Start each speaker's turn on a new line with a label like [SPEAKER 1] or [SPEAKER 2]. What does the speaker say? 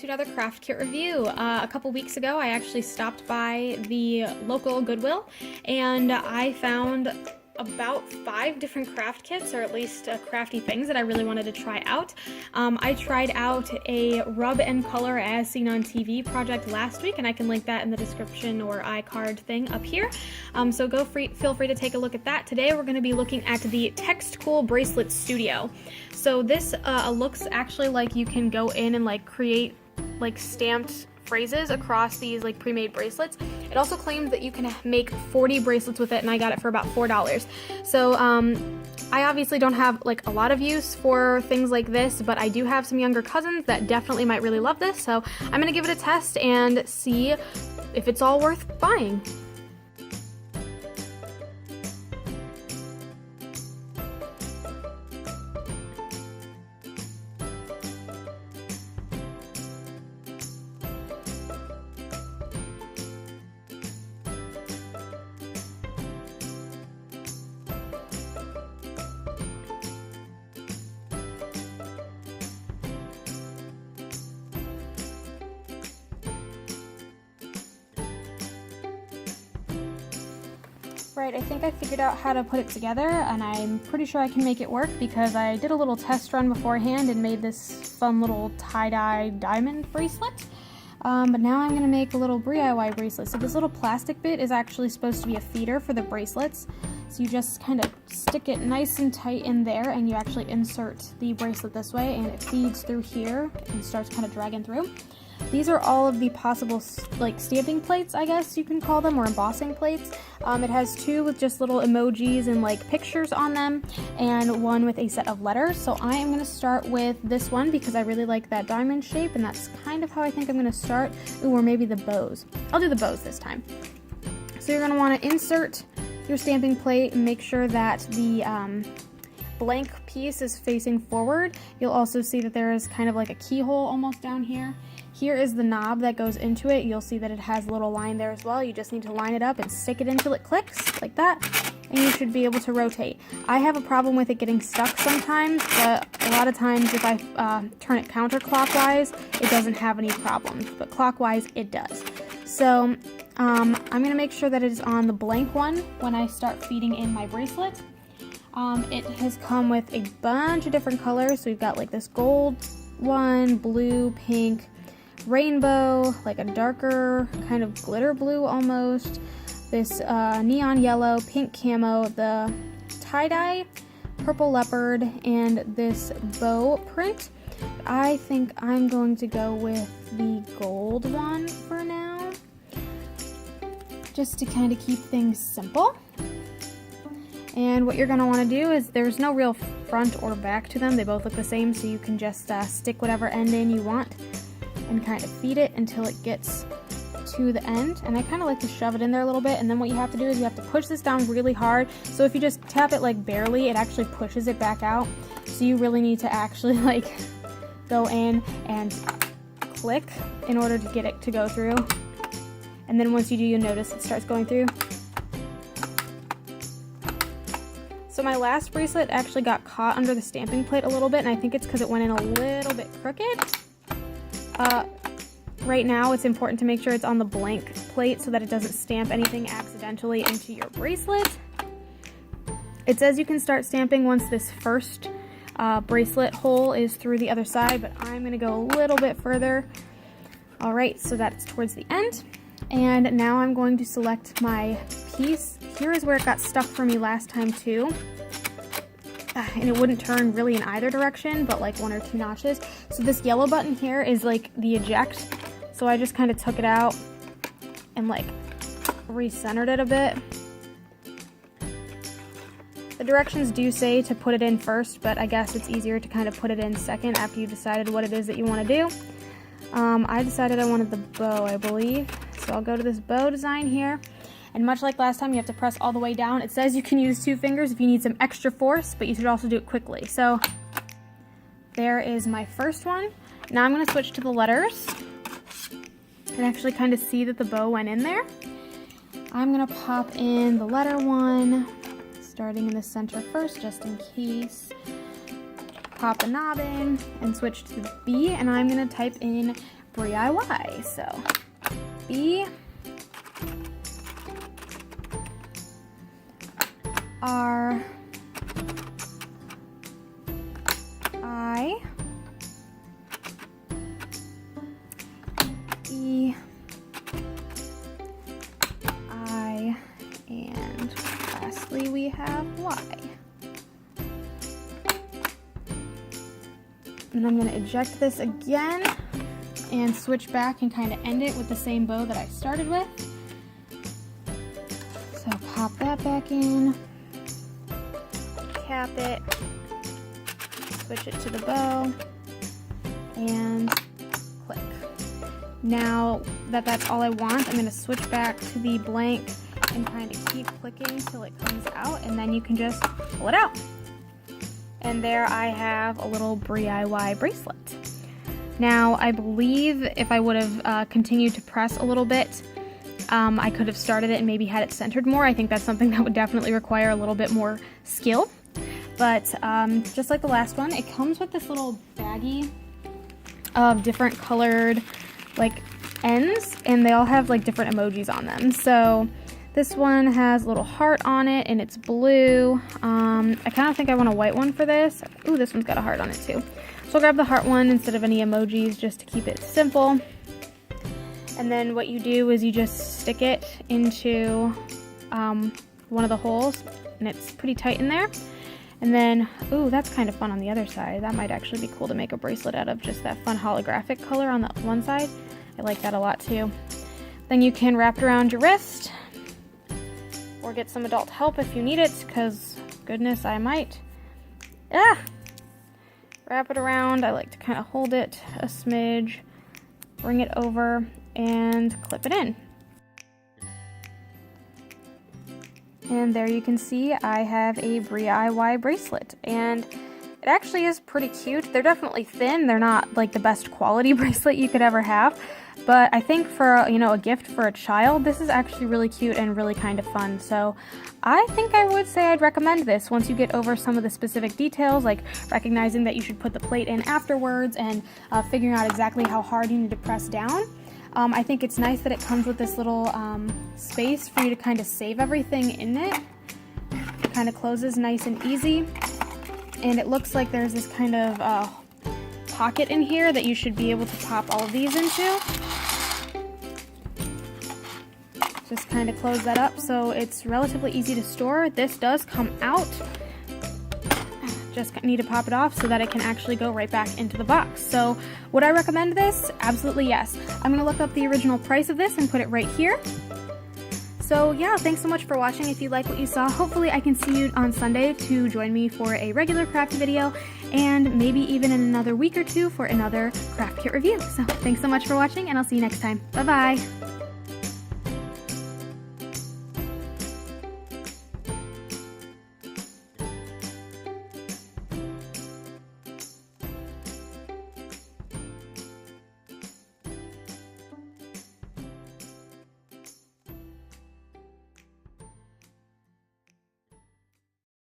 [SPEAKER 1] to another craft kit review. A couple weeks ago I actually stopped by the local Goodwill and I found about 5 different craft kits, or at least crafty things that I really wanted to try out. I tried out a rub and color as seen on TV project last week, and I can link that in the description or iCard thing up here. So feel free to take a look at that. Today we're going to be looking at the Text Cool Bracelet Studio. So this looks actually like you can go in and create stamped phrases across these pre-made bracelets. It also claims that you can make 40 bracelets with it, and I got it for about $4. So I obviously don't have a lot of use for things like this, but I do have some younger cousins that definitely might really love this, so I'm gonna give it a test and see if it's all worth buying. Right, I think I figured out how to put it together, and I'm pretty sure I can make it work because I did a little test run beforehand and made this fun little tie-dye diamond bracelet. But now I'm going to make a little DIY bracelet. So this little plastic bit is actually supposed to be a feeder for the bracelets. So you just kind of stick it nice and tight in there, and you actually insert the bracelet this way, and it feeds through here and starts kind of dragging through. These are all of the possible stamping plates, I guess you can call them, or embossing plates. It has 2 with just little emojis and pictures on them, and 1 with a set of letters. So I am going to start with this one because I really like that diamond shape, and that's kind of how I think I'm going to start. Ooh, or maybe the bows. I'll do the bows this time. So you're going to want to insert your stamping plate and make sure that the blank piece is facing forward. You'll also see that there is kind of a keyhole almost down here. Here is the knob that goes into it. You'll see that it has a little line there as well. You just need to line it up and stick it until it clicks, like that, and you should be able to rotate. I have a problem with it getting stuck sometimes, but a lot of times if I turn it counterclockwise, it doesn't have any problems, but clockwise it does. So I'm going to make sure that it is on the blank one when I start feeding in my bracelet. It has come with a bunch of different colors, so we've got this gold one, blue, pink, rainbow, a darker kind of glitter blue almost, this neon yellow, pink camo, the tie-dye, purple leopard, and this bow print. I think I'm going to go with the gold one for now, just to kind of keep things simple. And what you're going to want to do is, there's no real front or back to them, they both look the same, so you can just stick whatever end in you want and kind of feed it until it gets to the end. And I kind of like to shove it in there a little bit, and then what you have to do is you have to push this down really hard. So if you just tap it barely, it actually pushes it back out. So you really need to actually go in and click in order to get it to go through. And then once you do, you'll notice it starts going through. So my last bracelet actually got caught under the stamping plate a little bit, and I think it's because it went in a little bit crooked. Right now it's important to make sure it's on the blank plate so that it doesn't stamp anything accidentally into your bracelet. It says you can start stamping once this first bracelet hole is through the other side, but I'm going to go a little bit further. Alright, so that's towards the end. And now I'm going to select my piece. Here is where it got stuck for me last time too. And it wouldn't turn really in either direction, but 1 or 2 notches. So this yellow button here is the eject. So I just kind of took it out and recentered it a bit. The directions do say to put it in first, but I guess it's easier to kind of put it in second after you've decided what it is that you want to do. I decided I wanted the bow, I believe. So I'll go to this bow design here. And much like last time, you have to press all the way down. It says you can use 2 fingers if you need some extra force, but you should also do it quickly. So there is my first one. Now I'm going to switch to the letters. You can actually kind of see that the bow went in there. I'm going to pop in the letter one, starting in the center first, just in case. Pop the knob in and switch to the B, and I'm going to type in BRIY. So B R I E I, and lastly we have Y. And I'm going to eject this again and switch back and kind of end it with the same bow that I started with. So pop that back in, cap it, switch it to the bow, and click. Now that that's all I want, I'm going to switch back to the blank and kind of keep clicking till it comes out, and then you can just pull it out. And there I have a little BRIY bracelet. Now I believe if I would have continued to press a little bit, I could have started it and maybe had it centered more. I think that's something that would definitely require a little bit more skill. But just like the last one, it comes with this little baggie of different colored like ends, and they all have like different emojis on them. So this one has a little heart on it and it's blue. I kind of think I want a white one for this. Ooh, this one's got a heart on it too. So I'll grab the heart one instead of any emojis just to keep it simple. And then what you do is you just stick it into one of the holes, and it's pretty tight in there. And then, ooh, that's kind of fun on the other side. That might actually be cool to make a bracelet out of, just that fun holographic color on the one side. I like that a lot too. Then you can wrap it around your wrist, or get some adult help if you need it, because goodness, I might. Wrap it around. I like to kind of hold it a smidge, bring it over, and clip it in. And there you can see I have a BRIY bracelet, and it actually is pretty cute. They're definitely thin. They're not like the best quality bracelet you could ever have, but I think for, you know, a gift for a child, this is actually really cute and really kind of fun. So I think I would say I'd recommend this once you get over some of the specific details, like recognizing that you should put the plate in afterwards and figuring out exactly how hard you need to press down. I think it's nice that it comes with this little space for you to kind of save everything in it. It kind of closes nice and easy. And it looks like there's this kind of pocket in here that you should be able to pop all of these into. Just kind of close that up so it's relatively easy to store. This does come out. Just need to pop it off so that it can actually go right back into the box. So would I recommend this? Absolutely yes. I'm going to look up the original price of this and put it right here. So yeah, thanks so much for watching. If you like what you saw, hopefully I can see you on Sunday to join me for a regular craft video, and maybe even in another week or two for another craft kit review. So thanks so much for watching, and I'll see you next time. Bye bye.